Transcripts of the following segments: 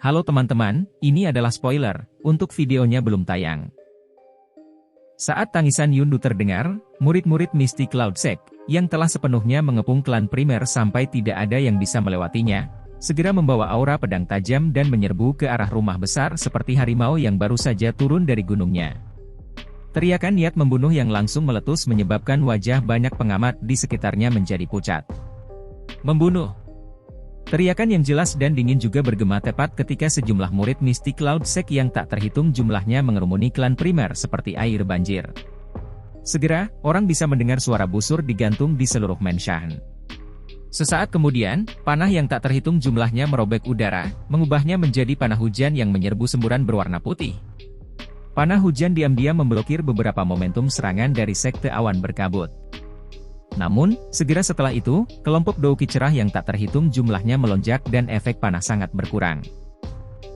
Halo teman-teman, ini adalah spoiler, untuk videonya belum tayang. Saat tangisan Yundu terdengar, murid-murid Misty Cloud Sect, yang telah sepenuhnya mengepung klan primer sampai tidak ada yang bisa melewatinya, segera membawa aura pedang tajam dan menyerbu ke arah rumah besar seperti harimau yang baru saja turun dari gunungnya. Teriakan niat membunuh yang langsung meletus menyebabkan wajah banyak pengamat di sekitarnya menjadi pucat. Membunuh! Teriakan yang jelas dan dingin juga bergema tepat ketika sejumlah murid Misty Cloud Sect yang tak terhitung jumlahnya mengerumuni klan primer seperti air banjir. Segera, orang bisa mendengar suara busur digantung di seluruh Menshan. Sesaat kemudian, panah yang tak terhitung jumlahnya merobek udara, mengubahnya menjadi panah hujan yang menyerbu semburan berwarna putih. Panah hujan diam-diam memblokir beberapa momentum serangan dari Sekte Awan Berkabut. Namun, segera setelah itu, kelompok Douki cerah yang tak terhitung jumlahnya melonjak dan efek panah sangat berkurang.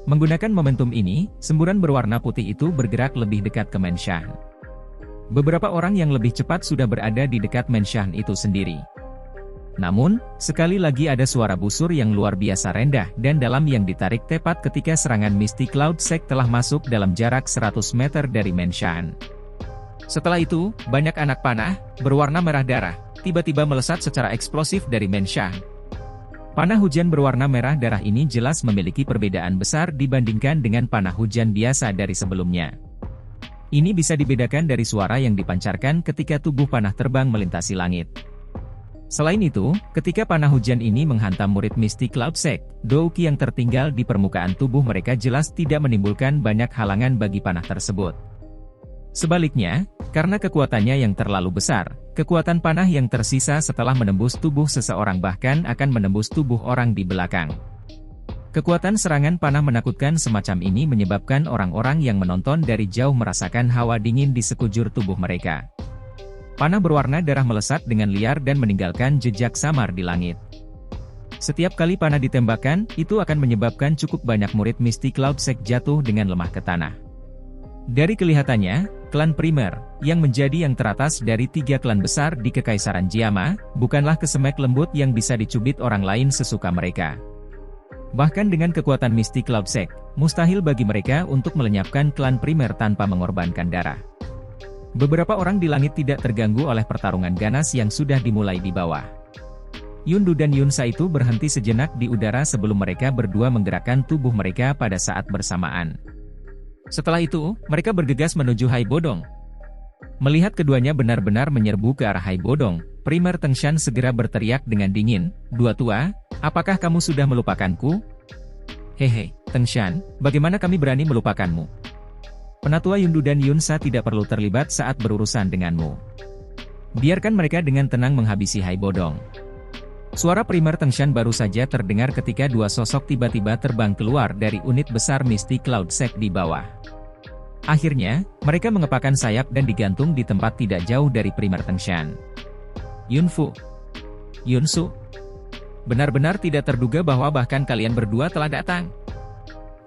Menggunakan momentum ini, semburan berwarna putih itu bergerak lebih dekat ke Menshan. Beberapa orang yang lebih cepat sudah berada di dekat Menshan itu sendiri. Namun, sekali lagi ada suara busur yang luar biasa rendah dan dalam yang ditarik tepat ketika serangan Misty Cloud Sect telah masuk dalam jarak 100 meter dari Menshan. Setelah itu, banyak anak panah, berwarna merah darah, tiba-tiba melesat secara eksplosif dari Menshan. Panah hujan berwarna merah darah ini jelas memiliki perbedaan besar dibandingkan dengan panah hujan biasa dari sebelumnya. Ini bisa dibedakan dari suara yang dipancarkan ketika tubuh panah terbang melintasi langit. Selain itu, ketika panah hujan ini menghantam murid Misty Cloud Sect, Douki yang tertinggal di permukaan tubuh mereka jelas tidak menimbulkan banyak halangan bagi panah tersebut. Sebaliknya, karena kekuatannya yang terlalu besar, kekuatan panah yang tersisa setelah menembus tubuh seseorang bahkan akan menembus tubuh orang di belakang. Kekuatan serangan panah menakutkan semacam ini menyebabkan orang-orang yang menonton dari jauh merasakan hawa dingin di sekujur tubuh mereka. Panah berwarna darah melesat dengan liar dan meninggalkan jejak samar di langit. Setiap kali panah ditembakkan, itu akan menyebabkan cukup banyak murid Misty Cloud Sect jatuh dengan lemah ke tanah. Dari kelihatannya, klan primer, yang menjadi yang teratas dari 3 klan besar di Kekaisaran Jiama, bukanlah kesemek lembut yang bisa dicubit orang lain sesuka mereka. Bahkan dengan kekuatan Misty Cloud Sect, mustahil bagi mereka untuk melenyapkan klan primer tanpa mengorbankan darah. Beberapa orang di langit tidak terganggu oleh pertarungan ganas yang sudah dimulai di bawah. Yundu dan Yunsa itu berhenti sejenak di udara sebelum mereka berdua menggerakkan tubuh mereka pada saat bersamaan. Setelah itu, mereka bergegas menuju Hai Bodong. Melihat keduanya benar-benar menyerbu ke arah Hai Bodong, primer Tengshan segera berteriak dengan dingin, "Dua tua, apakah kamu sudah melupakanku?" "Hehe, Tengshan, bagaimana kami berani melupakanmu? Penatua Yundu dan Yunsa tidak perlu terlibat saat berurusan denganmu. Biarkan mereka dengan tenang menghabisi Hai Bodong." Suara primer Tengshan baru saja terdengar ketika dua sosok tiba-tiba terbang keluar dari unit besar Misty Cloud Sect di bawah. Akhirnya, mereka mengepakkan sayap dan digantung di tempat tidak jauh dari primer Tengshan. "Yunfu, Yunsu, benar-benar tidak terduga bahwa bahkan kalian berdua telah datang."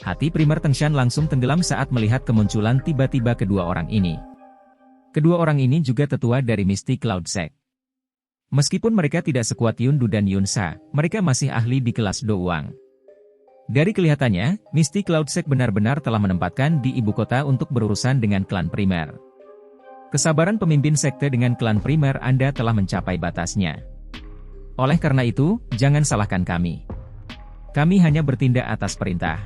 Hati primer Tengshan langsung tenggelam saat melihat kemunculan tiba-tiba kedua orang ini. Kedua orang ini juga tetua dari Misty Cloud Sect. Meskipun mereka tidak sekuat Yundu dan Yunsa, mereka masih ahli di kelas Douang. Dari kelihatannya, Misty Cloud Sect benar-benar telah menempatkan di ibu kota untuk berurusan dengan klan primer. Kesabaran pemimpin sekte dengan klan primer Anda telah mencapai batasnya. Oleh karena itu, jangan salahkan kami. Kami hanya bertindak atas perintah.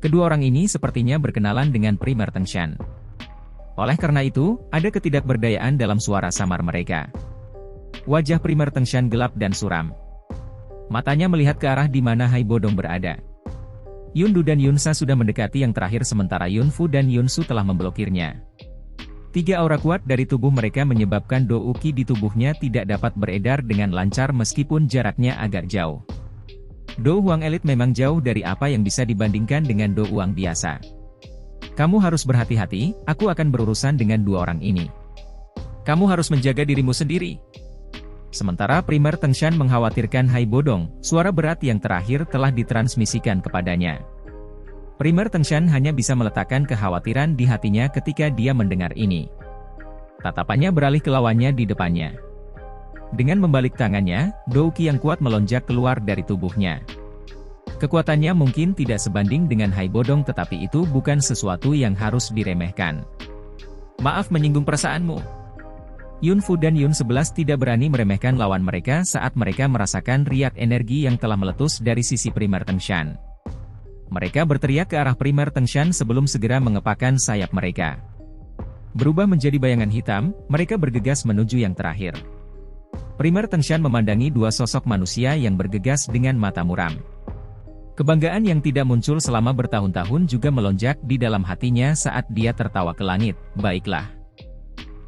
Kedua orang ini sepertinya berkenalan dengan primer Tengshan. Oleh karena itu, ada ketidakberdayaan dalam suara samar mereka. Wajah primer Tengshan gelap dan suram. Matanya melihat ke arah di mana Hai Bodong berada. Yundu dan Yunsa sudah mendekati yang terakhir sementara Yunfu dan Yunsu telah memblokirnya. 3 aura kuat dari tubuh mereka menyebabkan Douki di tubuhnya tidak dapat beredar dengan lancar meskipun jaraknya agak jauh. Do Huang Elit memang jauh dari apa yang bisa dibandingkan dengan Do Huang biasa. Kamu harus berhati-hati, aku akan berurusan dengan 2 orang ini. Kamu harus menjaga dirimu sendiri. Sementara primer Tengshan mengkhawatirkan Hai Bodong, suara berat yang terakhir telah ditransmisikan kepadanya. Primer Tengshan hanya bisa meletakkan kekhawatiran di hatinya ketika dia mendengar ini. Tatapannya beralih ke lawannya di depannya. Dengan membalik tangannya, Douki yang kuat melonjak keluar dari tubuhnya. Kekuatannya mungkin tidak sebanding dengan Hai Bodong, tetapi itu bukan sesuatu yang harus diremehkan. Maaf menyinggung perasaanmu. Yun Fu dan Yun 11 tidak berani meremehkan lawan mereka saat mereka merasakan riak energi yang telah meletus dari sisi primer Tengshan. Mereka berteriak ke arah primer Tengshan sebelum segera mengepakkan sayap mereka. Berubah menjadi bayangan hitam, mereka bergegas menuju yang terakhir. Primer Tengshan memandangi dua sosok manusia yang bergegas dengan mata muram. Kebanggaan yang tidak muncul selama bertahun-tahun juga melonjak di dalam hatinya saat dia tertawa ke langit. Baiklah.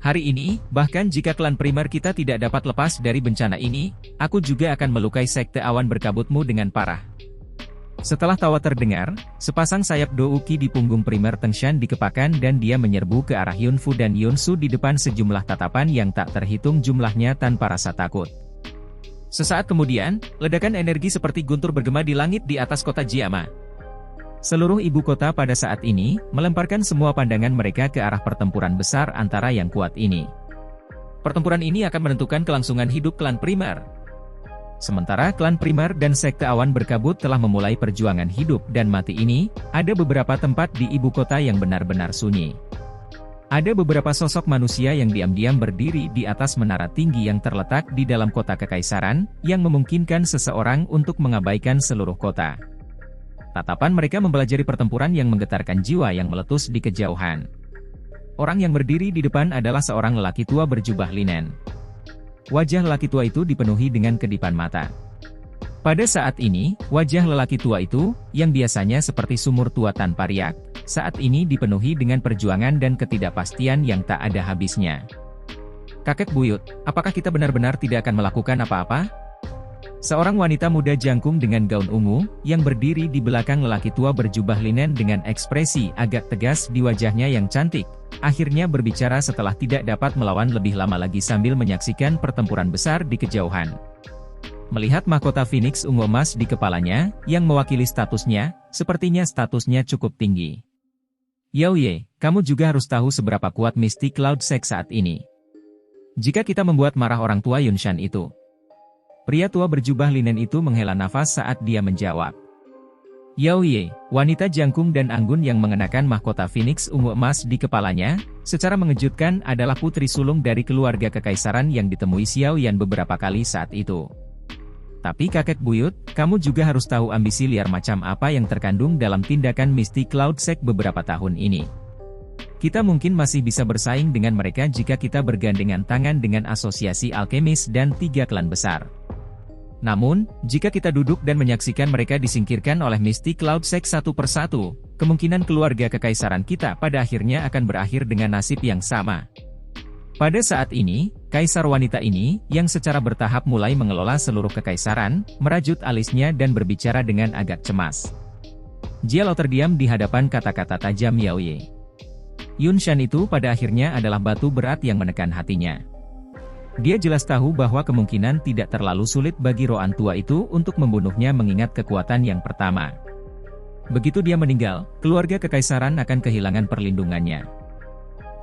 Hari ini, bahkan jika klan primer kita tidak dapat lepas dari bencana ini, aku juga akan melukai sekte awan berkabutmu dengan parah. Setelah tawa terdengar, sepasang sayap Douki di punggung primer Tengshan dikepakkan dan dia menyerbu ke arah Yun Fu dan Yun Su di depan sejumlah tatapan yang tak terhitung jumlahnya tanpa rasa takut. Sesaat kemudian, ledakan energi seperti guntur bergema di langit di atas kota Jiama. Seluruh ibu kota pada saat ini, melemparkan semua pandangan mereka ke arah pertempuran besar antara yang kuat ini. Pertempuran ini akan menentukan kelangsungan hidup klan primer. Sementara klan primer dan sekte awan berkabut telah memulai perjuangan hidup dan mati ini, ada beberapa tempat di ibu kota yang benar-benar sunyi. Ada beberapa sosok manusia yang diam-diam berdiri di atas menara tinggi yang terletak di dalam kota kekaisaran, yang memungkinkan seseorang untuk mengabaikan seluruh kota. Tatapan mereka mempelajari pertempuran yang menggetarkan jiwa yang meletus di kejauhan. Orang yang berdiri di depan adalah seorang lelaki tua berjubah linen. Wajah lelaki tua itu dipenuhi dengan kedipan mata. Pada saat ini, wajah lelaki tua itu, yang biasanya seperti sumur tua tanpa riak, saat ini dipenuhi dengan perjuangan dan ketidakpastian yang tak ada habisnya. Kakek buyut, apakah kita benar-benar tidak akan melakukan apa-apa? Seorang wanita muda jangkung dengan gaun ungu, yang berdiri di belakang lelaki tua berjubah linen dengan ekspresi agak tegas di wajahnya yang cantik, akhirnya berbicara setelah tidak dapat melawan lebih lama lagi sambil menyaksikan pertempuran besar di kejauhan. Melihat mahkota Phoenix ungu emas di kepalanya, yang mewakili statusnya, sepertinya statusnya cukup tinggi. Yao Ye, kamu juga harus tahu seberapa kuat Mystic Cloud Sect saat ini. Jika kita membuat marah orang tua Yunshan itu. Pria tua berjubah linen itu menghela nafas saat dia menjawab. Yao Ye, wanita jangkung dan anggun yang mengenakan mahkota Phoenix ungu emas di kepalanya, secara mengejutkan adalah putri sulung dari keluarga kekaisaran yang ditemui Xiao Yan beberapa kali saat itu. Tapi kakek buyut, kamu juga harus tahu ambisi liar macam apa yang terkandung dalam tindakan Mystic Cloud Sect beberapa tahun ini. Kita mungkin masih bisa bersaing dengan mereka jika kita bergandengan tangan dengan asosiasi alkemis dan 3 klan besar. Namun, jika kita duduk dan menyaksikan mereka disingkirkan oleh Mystic Cloud Sect satu persatu, kemungkinan keluarga kekaisaran kita pada akhirnya akan berakhir dengan nasib yang sama. Pada saat ini, kaisar wanita ini, yang secara bertahap mulai mengelola seluruh kekaisaran, merajut alisnya dan berbicara dengan agak cemas. Jiao terdiam di hadapan kata-kata tajam Yao Ye. Yunshan itu pada akhirnya adalah batu berat yang menekan hatinya. Dia jelas tahu bahwa kemungkinan tidak terlalu sulit bagi rohan tua itu untuk membunuhnya mengingat kekuatan yang pertama. Begitu dia meninggal, keluarga kekaisaran akan kehilangan perlindungannya.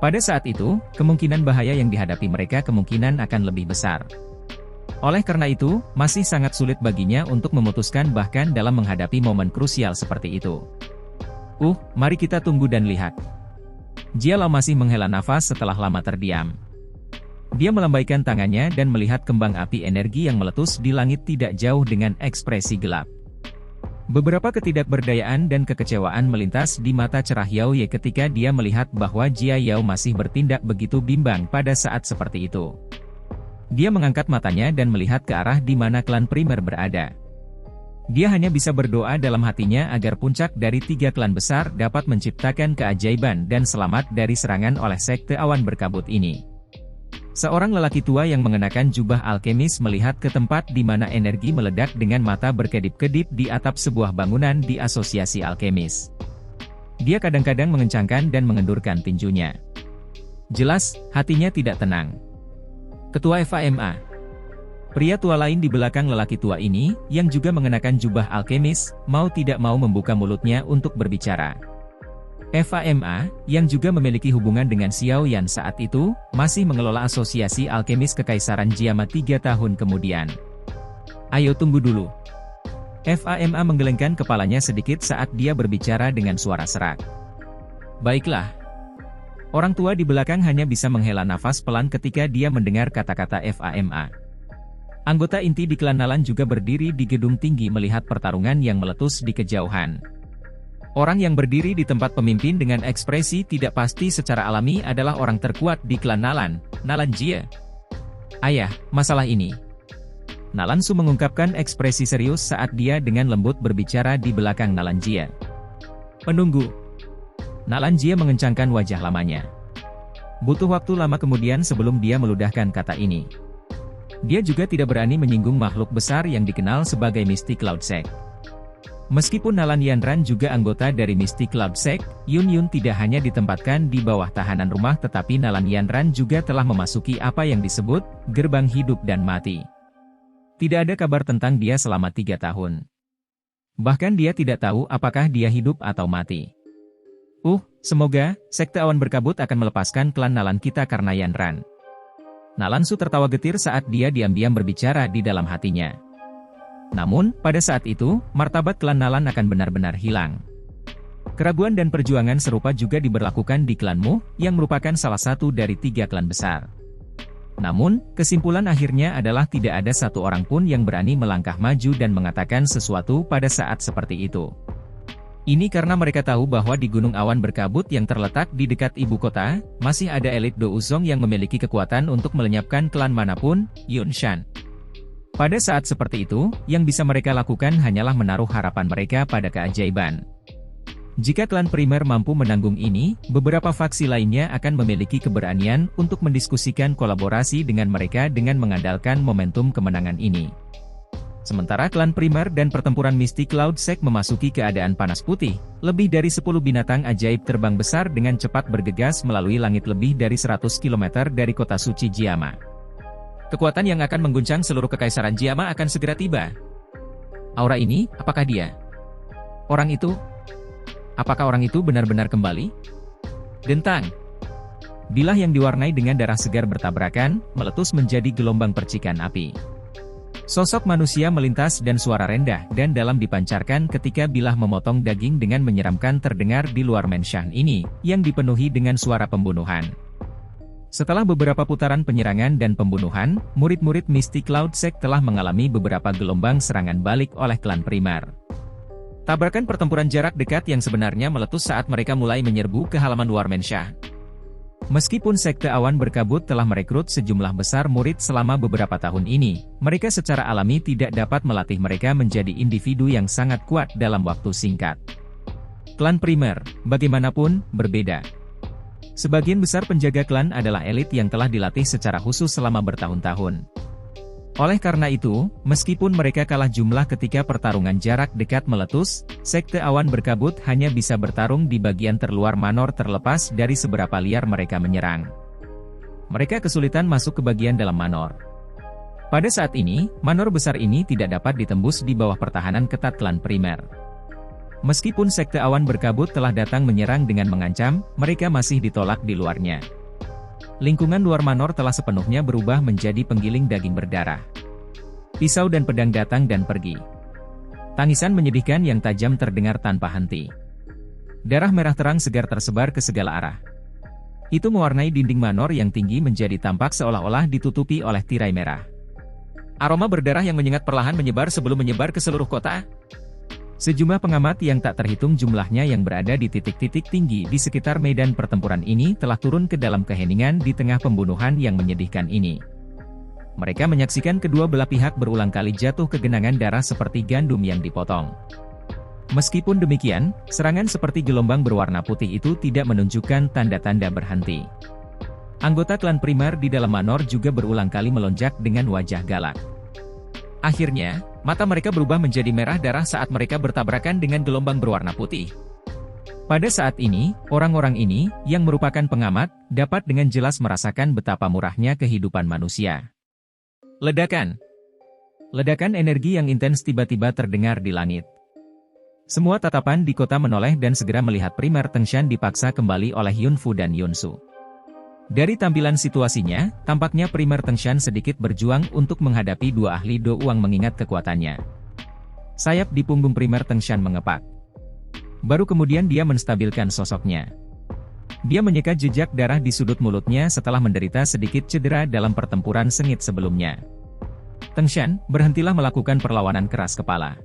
Pada saat itu, kemungkinan bahaya yang dihadapi mereka kemungkinan akan lebih besar. Oleh karena itu, masih sangat sulit baginya untuk memutuskan bahkan dalam menghadapi momen krusial seperti itu. Mari kita tunggu dan lihat. Jiao masih menghela nafas setelah lama terdiam. Dia melambaikan tangannya dan melihat kembang api energi yang meletus di langit tidak jauh dengan ekspresi gelap. Beberapa ketidakberdayaan dan kekecewaan melintas di mata cerah Yao Ye ketika dia melihat bahwa Jia Yao masih bertindak begitu bimbang pada saat seperti itu. Dia mengangkat matanya dan melihat ke arah di mana klan primer berada. Dia hanya bisa berdoa dalam hatinya agar puncak dari 3 klan besar dapat menciptakan keajaiban dan selamat dari serangan oleh sekte awan berkabut ini. Seorang lelaki tua yang mengenakan jubah alkemis melihat ke tempat di mana energi meledak dengan mata berkedip-kedip di atap sebuah bangunan di asosiasi alkemis. Dia kadang-kadang mengencangkan dan mengendurkan tinjunya. Jelas, hatinya tidak tenang. Ketua FAMA. Pria tua lain di belakang lelaki tua ini, yang juga mengenakan jubah alkemis, mau tidak mau membuka mulutnya untuk berbicara. FAMA, yang juga memiliki hubungan dengan Xiao Yan saat itu, masih mengelola asosiasi alkemis kekaisaran Jiama 3 tahun kemudian. Ayo tunggu dulu. FAMA menggelengkan kepalanya sedikit saat dia berbicara dengan suara serak. Baiklah. Orang tua di belakang hanya bisa menghela nafas pelan ketika dia mendengar kata-kata FAMA. Anggota inti di klan Nalan juga berdiri di gedung tinggi melihat pertarungan yang meletus di kejauhan. Orang yang berdiri di tempat pemimpin dengan ekspresi tidak pasti secara alami adalah orang terkuat di klan Nalan, Nalan Jie. Ayah, masalah ini. Nalan Su mengungkapkan ekspresi serius saat dia dengan lembut berbicara di belakang Nalan Jie. Penunggu. Nalan Jie mengencangkan wajah lamanya. Butuh waktu lama kemudian sebelum dia meludahkan kata ini. Dia juga tidak berani menyinggung makhluk besar yang dikenal sebagai Mystic Cloud Sect. Meskipun Nalan Yanran juga anggota dari Mystic Cloud Sect, Yun Yun tidak hanya ditempatkan di bawah tahanan rumah tetapi Nalan Yanran juga telah memasuki apa yang disebut gerbang hidup dan mati. Tidak ada kabar tentang dia selama 3 tahun. Bahkan dia tidak tahu apakah dia hidup atau mati. Semoga, Sekte Awan Berkabut akan melepaskan klan Nalan kita karena Yanran. Nalan Su tertawa getir saat dia diam-diam berbicara di dalam hatinya. Namun, pada saat itu, martabat klan Nalan akan benar-benar hilang. Keraguan dan perjuangan serupa juga diberlakukan di klanmu, yang merupakan salah satu dari 3 klan besar. Namun, kesimpulan akhirnya adalah tidak ada satu orang pun yang berani melangkah maju dan mengatakan sesuatu pada saat seperti itu. Ini karena mereka tahu bahwa di Gunung Awan Berkabut yang terletak di dekat ibu kota, masih ada elit Do Uzong yang memiliki kekuatan untuk melenyapkan klan manapun, Yun Shan. Pada saat seperti itu, yang bisa mereka lakukan hanyalah menaruh harapan mereka pada keajaiban. Jika klan primer mampu menanggung ini, beberapa faksi lainnya akan memiliki keberanian untuk mendiskusikan kolaborasi dengan mereka dengan mengandalkan momentum kemenangan ini. Sementara klan primer dan pertempuran Mystic Cloud Sect memasuki keadaan panas putih, lebih dari 10 binatang ajaib terbang besar dengan cepat bergegas melalui langit lebih dari 100 km dari kota suci Jiama. Kekuatan yang akan mengguncang seluruh kekaisaran Jiama akan segera tiba. Aura ini, apakah dia? Orang itu? Apakah orang itu benar-benar kembali? Dentang. Bilah yang diwarnai dengan darah segar bertabrakan, meletus menjadi gelombang percikan api. Sosok manusia melintas dan suara rendah dan dalam dipancarkan ketika bilah memotong daging dengan menyeramkan terdengar di luar menshan ini, yang dipenuhi dengan suara pembunuhan. Setelah beberapa putaran penyerangan dan pembunuhan, murid-murid Mystic Cloud Sect telah mengalami beberapa gelombang serangan balik oleh klan primer. Tabrakan pertempuran jarak dekat yang sebenarnya meletus saat mereka mulai menyerbu ke halaman luar Mensha. Meskipun Sekte Awan Berkabut telah merekrut sejumlah besar murid selama beberapa tahun ini, mereka secara alami tidak dapat melatih mereka menjadi individu yang sangat kuat dalam waktu singkat. Klan primer, bagaimanapun, berbeda. Sebagian besar penjaga klan adalah elit yang telah dilatih secara khusus selama bertahun-tahun. Oleh karena itu, meskipun mereka kalah jumlah ketika pertarungan jarak dekat meletus, Sekte Awan Berkabut hanya bisa bertarung di bagian terluar manor terlepas dari seberapa liar mereka menyerang. Mereka kesulitan masuk ke bagian dalam manor. Pada saat ini, manor besar ini tidak dapat ditembus di bawah pertahanan ketat klan primer. Meskipun Sekte Awan Berkabut telah datang menyerang dengan mengancam, mereka masih ditolak di luarnya. Lingkungan luar manor telah sepenuhnya berubah menjadi penggiling daging berdarah. Pisau dan pedang datang dan pergi. Tangisan menyedihkan yang tajam terdengar tanpa henti. Darah merah terang segar tersebar ke segala arah. Itu mewarnai dinding manor yang tinggi menjadi tampak seolah-olah ditutupi oleh tirai merah. Aroma berdarah yang menyengat perlahan menyebar sebelum menyebar ke seluruh kota. Sejumlah pengamat yang tak terhitung jumlahnya yang berada di titik-titik tinggi di sekitar medan pertempuran ini telah turun ke dalam keheningan di tengah pembunuhan yang menyedihkan ini. Mereka menyaksikan kedua belah pihak berulang kali jatuh ke genangan darah seperti gandum yang dipotong. Meskipun demikian, serangan seperti gelombang berwarna putih itu tidak menunjukkan tanda-tanda berhenti. Anggota klan primer di dalam manor juga berulang kali melonjak dengan wajah galak. Akhirnya, mata mereka berubah menjadi merah darah saat mereka bertabrakan dengan gelombang berwarna putih. Pada saat ini, orang-orang ini, yang merupakan pengamat, dapat dengan jelas merasakan betapa murahnya kehidupan manusia. Ledakan. Ledakan energi yang intens tiba-tiba terdengar di langit. Semua tatapan di kota menoleh dan segera melihat primer Tengshan dipaksa kembali oleh Yun Fu dan Yun Su. Dari tampilan situasinya, tampaknya primer Tengshan sedikit berjuang untuk menghadapi dua ahli Do Uang mengingat kekuatannya. Sayap di punggung primer Tengshan mengepak. Baru kemudian dia menstabilkan sosoknya. Dia menyeka jejak darah di sudut mulutnya setelah menderita sedikit cedera dalam pertempuran sengit sebelumnya. Tengshan, berhentilah melakukan perlawanan keras kepala.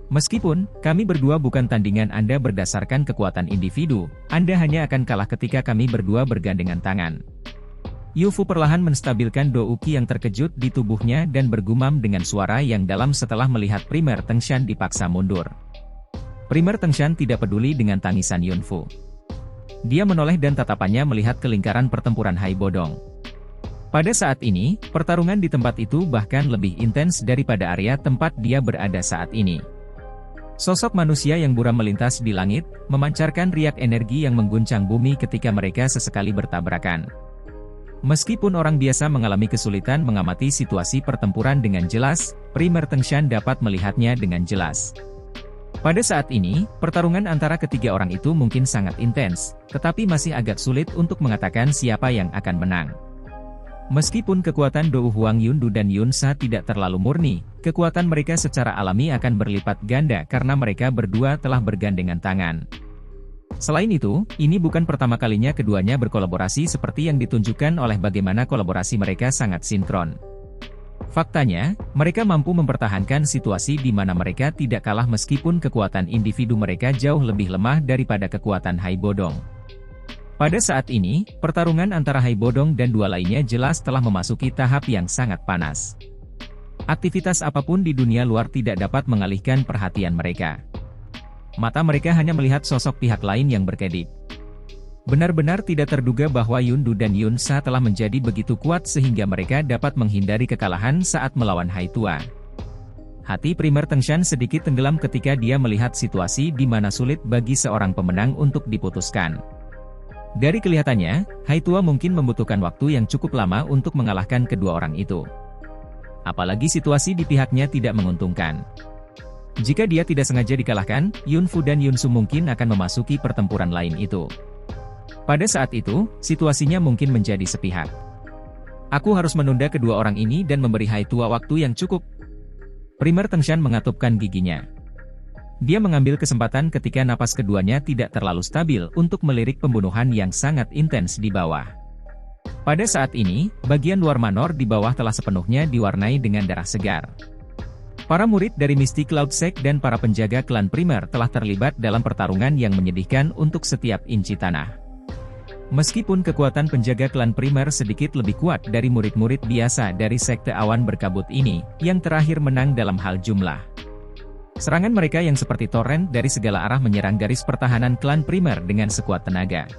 Meskipun, kami berdua bukan tandingan Anda berdasarkan kekuatan individu, Anda hanya akan kalah ketika kami berdua bergandengan tangan. Yu Fu perlahan menstabilkan Douki yang terkejut di tubuhnya dan bergumam dengan suara yang dalam setelah melihat primer Tengshan dipaksa mundur. Primer Tengshan tidak peduli dengan tangisan Yun Fu. Dia menoleh dan tatapannya melihat ke lingkaran pertempuran Hai Bodong. Pada saat ini, pertarungan di tempat itu bahkan lebih intens daripada area tempat dia berada saat ini. Sosok manusia yang buram melintas di langit, memancarkan riak energi yang mengguncang bumi ketika mereka sesekali bertabrakan. Meskipun orang biasa mengalami kesulitan mengamati situasi pertempuran dengan jelas, primer Tengshan dapat melihatnya dengan jelas. Pada saat ini, pertarungan antara ketiga orang itu mungkin sangat intens, tetapi masih agak sulit untuk mengatakan siapa yang akan menang. Meskipun kekuatan Dou Huang Yundu dan Yun Sa tidak terlalu murni, kekuatan mereka secara alami akan berlipat ganda karena mereka berdua telah bergandengan tangan. Selain itu, ini bukan pertama kalinya keduanya berkolaborasi seperti yang ditunjukkan oleh bagaimana kolaborasi mereka sangat sinkron. Faktanya, mereka mampu mempertahankan situasi di mana mereka tidak kalah meskipun kekuatan individu mereka jauh lebih lemah daripada kekuatan Hai Bodong. Pada saat ini, pertarungan antara Hai Bodong dan dua lainnya jelas telah memasuki tahap yang sangat panas. Aktivitas apapun di dunia luar tidak dapat mengalihkan perhatian mereka. Mata mereka hanya melihat sosok pihak lain yang berkedip. Benar-benar tidak terduga bahwa Yundu dan Yun Sa telah menjadi begitu kuat sehingga mereka dapat menghindari kekalahan saat melawan Hai Tua. Hati primer Tengshan sedikit tenggelam ketika dia melihat situasi di mana sulit bagi seorang pemenang untuk diputuskan. Dari kelihatannya, Hai Tua mungkin membutuhkan waktu yang cukup lama untuk mengalahkan kedua orang itu. Apalagi situasi di pihaknya tidak menguntungkan. Jika dia tidak sengaja dikalahkan, Yun Fu dan Yun Su mungkin akan memasuki pertempuran lain itu. Pada saat itu, situasinya mungkin menjadi sepihak. Aku harus menunda kedua orang ini dan memberi Hai Tua waktu yang cukup. Primer Tengshan mengatupkan giginya. Dia mengambil kesempatan ketika napas keduanya tidak terlalu stabil untuk melirik pembunuhan yang sangat intens di bawah. Pada saat ini, bagian luar manor di bawah telah sepenuhnya diwarnai dengan darah segar. Para murid dari Mystic Cloud Sect dan para penjaga klan primer telah terlibat dalam pertarungan yang menyedihkan untuk setiap inci tanah. Meskipun kekuatan penjaga klan primer sedikit lebih kuat dari murid-murid biasa dari Sekte Awan Berkabut ini, yang terakhir menang dalam hal jumlah. Serangan mereka yang seperti torrent dari segala arah menyerang garis pertahanan klan primer dengan sekuat tenaga.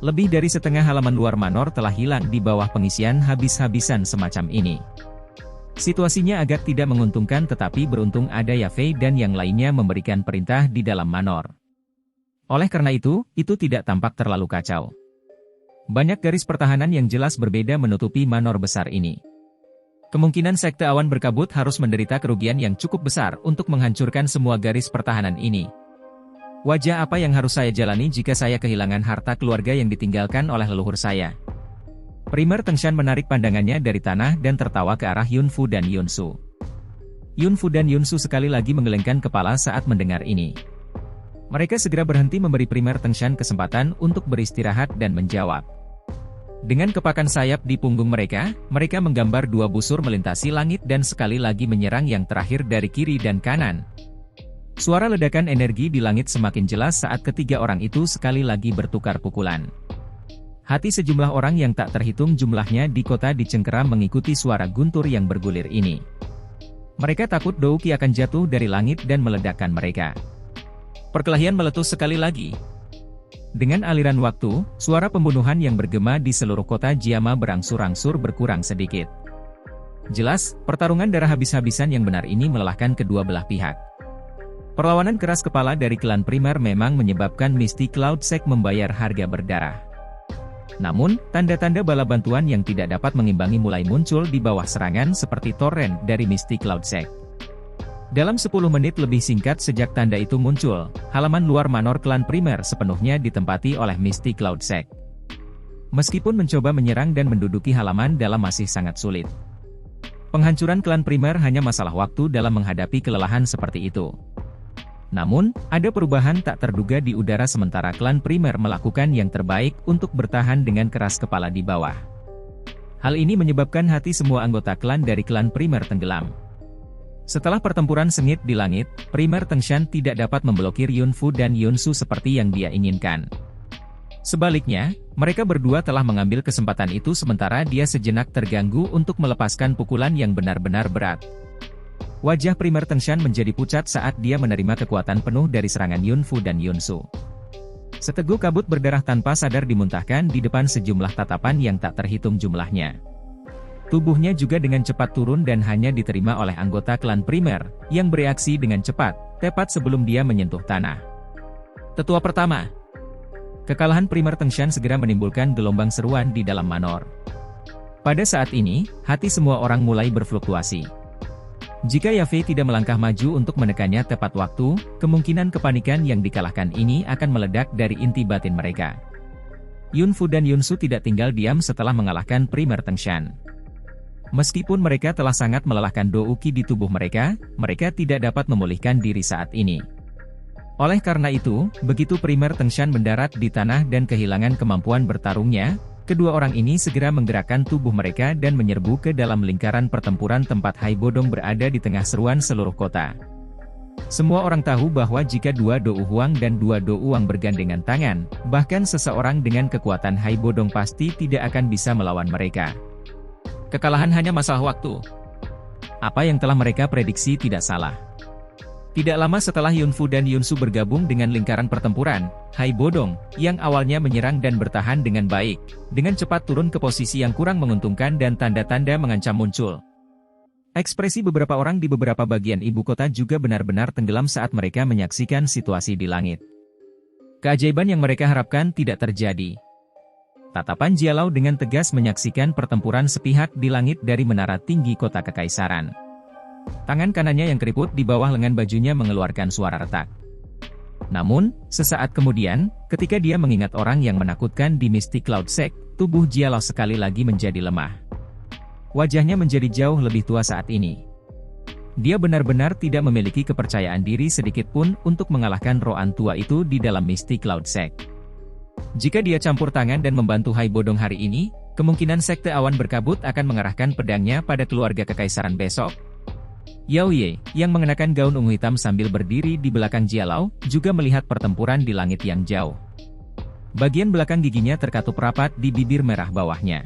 Lebih dari setengah halaman luar manor telah hilang di bawah pengisian habis-habisan semacam ini. Situasinya agak tidak menguntungkan tetapi beruntung ada Yafei dan yang lainnya memberikan perintah di dalam manor. Oleh karena itu tidak tampak terlalu kacau. Banyak garis pertahanan yang jelas berbeda menutupi manor besar ini. Kemungkinan Sekte Awan Berkabut harus menderita kerugian yang cukup besar untuk menghancurkan semua garis pertahanan ini. Wajah apa yang harus saya jalani jika saya kehilangan harta keluarga yang ditinggalkan oleh leluhur saya? Primer Tengshan menarik pandangannya dari tanah dan tertawa ke arah Yun Fu dan Yun Su. Yun Fu dan Yun Su sekali lagi menggelengkan kepala saat mendengar ini. Mereka segera berhenti memberi Primer Tengshan kesempatan untuk beristirahat dan menjawab. Dengan kepakan sayap di punggung mereka menggambar dua busur melintasi langit dan sekali lagi menyerang yang terakhir dari kiri dan kanan. Suara ledakan energi di langit semakin jelas saat ketiga orang itu sekali lagi bertukar pukulan. Hati sejumlah orang yang tak terhitung jumlahnya di kota dicengkeram mengikuti suara guntur yang bergulir ini. Mereka takut Douki akan jatuh dari langit dan meledakkan mereka. Perkelahian meletus sekali lagi. Dengan aliran waktu, suara pembunuhan yang bergema di seluruh kota Jiama berangsur-angsur berkurang sedikit. Jelas, pertarungan darah habis-habisan yang benar ini melelahkan kedua belah pihak. Perlawanan keras kepala dari klan primer memang menyebabkan Mystic Cloud Sect membayar harga berdarah. Namun, tanda-tanda bala bantuan yang tidak dapat mengimbangi mulai muncul di bawah serangan seperti torrent dari Mystic Cloud Sect. Dalam 10 menit lebih singkat sejak tanda itu muncul, halaman luar manor klan primer sepenuhnya ditempati oleh Mystic Cloud Sect. Meskipun mencoba menyerang dan menduduki halaman dalam masih sangat sulit. Penghancuran klan primer hanya masalah waktu dalam menghadapi kelelahan seperti itu. Namun, ada perubahan tak terduga di udara sementara klan primer melakukan yang terbaik untuk bertahan dengan keras kepala di bawah. Hal ini menyebabkan hati semua anggota klan dari klan primer tenggelam. Setelah pertempuran sengit di langit, primer Tengshan tidak dapat memblokir Yunfu dan Yunsu seperti yang dia inginkan. Sebaliknya, mereka berdua telah mengambil kesempatan itu sementara dia sejenak terganggu untuk melepaskan pukulan yang benar-benar berat. Wajah primer Tengshan menjadi pucat saat dia menerima kekuatan penuh dari serangan Yunfu dan Yunsu. Seteguk kabut berdarah tanpa sadar dimuntahkan di depan sejumlah tatapan yang tak terhitung jumlahnya. Tubuhnya juga dengan cepat turun dan hanya diterima oleh anggota klan primer, yang bereaksi dengan cepat, tepat sebelum dia menyentuh tanah. Tetua pertama. Kekalahan primer Tengshan segera menimbulkan gelombang seruan di dalam Manor. Pada saat ini, hati semua orang mulai berfluktuasi. Jika Yafei tidak melangkah maju untuk menekannya tepat waktu, kemungkinan kepanikan yang dikalahkan ini akan meledak dari inti batin mereka. Yunfu dan Yunsu tidak tinggal diam setelah mengalahkan primer Tengshan. Meskipun mereka telah sangat melelahkan Douki di tubuh mereka, mereka tidak dapat memulihkan diri saat ini. Oleh karena itu, begitu primer Tengshan mendarat di tanah dan kehilangan kemampuan bertarungnya, kedua orang ini segera menggerakkan tubuh mereka dan menyerbu ke dalam lingkaran pertempuran tempat Hai Bodong berada di tengah seruan seluruh kota. Semua orang tahu bahwa jika dua Dou Huang dan dua Dou Wang bergandengan tangan, bahkan seseorang dengan kekuatan Hai Bodong pasti tidak akan bisa melawan mereka. Kekalahan hanya masalah waktu. Apa yang telah mereka prediksi tidak salah. Tidak lama setelah Yunfu dan Yunsu bergabung dengan lingkaran pertempuran, Hai Bodong, yang awalnya menyerang dan bertahan dengan baik, dengan cepat turun ke posisi yang kurang menguntungkan dan tanda-tanda mengancam muncul. Ekspresi beberapa orang di beberapa bagian ibu kota juga benar-benar tenggelam saat mereka menyaksikan situasi di langit. Keajaiban yang mereka harapkan tidak terjadi. Tatapan Jialau dengan tegas menyaksikan pertempuran sepihak di langit dari menara tinggi kota kekaisaran. Tangan kanannya yang keriput di bawah lengan bajunya mengeluarkan suara retak. Namun, sesaat kemudian, ketika dia mengingat orang yang menakutkan di Mystic Cloud Sect, tubuh Jialau sekali lagi menjadi lemah. Wajahnya menjadi jauh lebih tua saat ini. Dia benar-benar tidak memiliki kepercayaan diri sedikit pun untuk mengalahkan rohan tua itu di dalam Mystic Cloud Sect. Jika dia campur tangan dan membantu Hai Bodong hari ini, kemungkinan Sekte Awan Berkabut akan mengarahkan pedangnya pada keluarga kekaisaran besok. Yao Ye, yang mengenakan gaun ungu hitam sambil berdiri di belakang Jialau, juga melihat pertempuran di langit yang jauh. Bagian belakang giginya terkatup rapat di bibir merah bawahnya.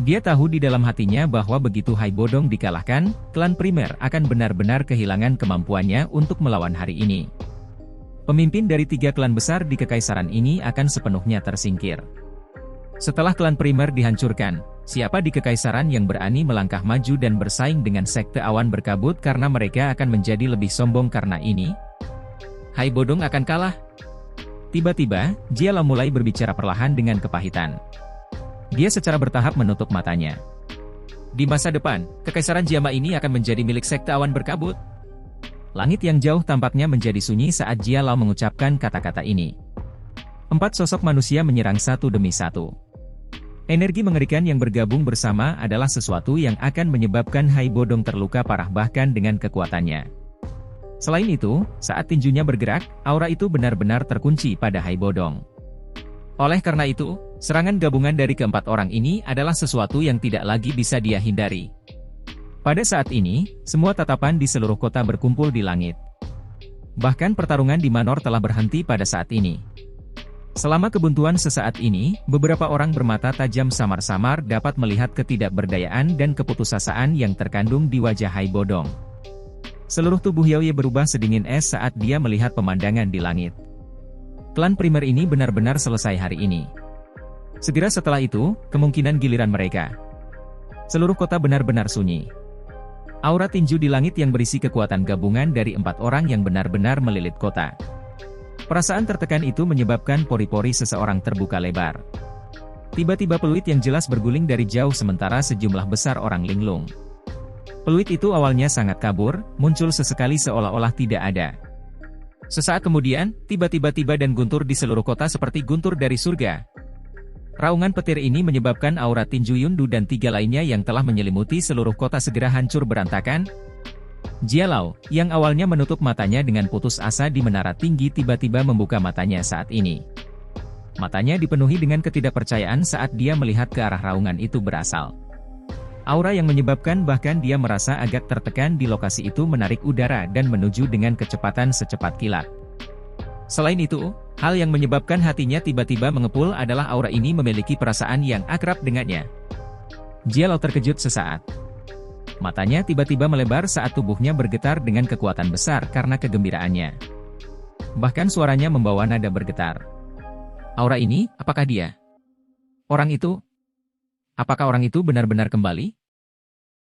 Dia tahu di dalam hatinya bahwa begitu Hai Bodong dikalahkan, klan primer akan benar-benar kehilangan kemampuannya untuk melawan hari ini. Pemimpin dari 3 klan besar di kekaisaran ini akan sepenuhnya tersingkir. Setelah klan primer dihancurkan, siapa di kekaisaran yang berani melangkah maju dan bersaing dengan Sekte Awan Berkabut karena mereka akan menjadi lebih sombong karena ini? Hai Bodong akan kalah? Tiba-tiba, Jialau mulai berbicara perlahan dengan kepahitan. Dia secara bertahap menutup matanya. Di masa depan, kekaisaran Jiama ini akan menjadi milik Sekte Awan Berkabut. Langit yang jauh tampaknya menjadi sunyi saat Jialau mengucapkan kata-kata ini. 4 sosok manusia menyerang satu demi satu. Energi mengerikan yang bergabung bersama adalah sesuatu yang akan menyebabkan Hai Bodong terluka parah bahkan dengan kekuatannya. Selain itu, saat tinjunya bergerak, aura itu benar-benar terkunci pada Hai Bodong. Oleh karena itu, serangan gabungan dari keempat orang ini adalah sesuatu yang tidak lagi bisa dia hindari. Pada saat ini, semua tatapan di seluruh kota berkumpul di langit. Bahkan pertarungan di Manor telah berhenti pada saat ini. Selama kebuntuan sesaat ini, beberapa orang bermata tajam samar-samar dapat melihat ketidakberdayaan dan keputusasaan yang terkandung di wajah Hai Bodong. Seluruh tubuh Yao Ye berubah sedingin es saat dia melihat pemandangan di langit. Klan primer ini benar-benar selesai hari ini. Segera setelah itu, kemungkinan giliran mereka. Seluruh kota benar-benar sunyi. Aura tinju di langit yang berisi kekuatan gabungan dari 4 orang yang benar-benar melilit kota. Perasaan tertekan itu menyebabkan pori-pori seseorang terbuka lebar. Tiba-tiba peluit yang jelas berguling dari jauh sementara sejumlah besar orang linglung. Peluit itu awalnya sangat kabur, muncul sesekali seolah-olah tidak ada. Sesaat kemudian, tiba-tiba dan guntur di seluruh kota seperti guntur dari surga. Raungan petir ini menyebabkan aura tinju Yundu dan 3 lainnya yang telah menyelimuti seluruh kota segera hancur berantakan. Jialau, yang awalnya menutup matanya dengan putus asa di menara tinggi tiba-tiba membuka matanya saat ini. Matanya dipenuhi dengan ketidakpercayaan saat dia melihat ke arah raungan itu berasal. Aura yang menyebabkan bahkan dia merasa agak tertekan di lokasi itu menarik udara dan menuju dengan kecepatan secepat kilat. Selain itu, hal yang menyebabkan hatinya tiba-tiba mengepul adalah aura ini memiliki perasaan yang akrab dengannya. Jialau terkejut sesaat. Matanya tiba-tiba melebar saat tubuhnya bergetar dengan kekuatan besar karena kegembiraannya. Bahkan suaranya membawa nada bergetar. Aura ini, apakah dia? Orang itu? Apakah orang itu benar-benar kembali?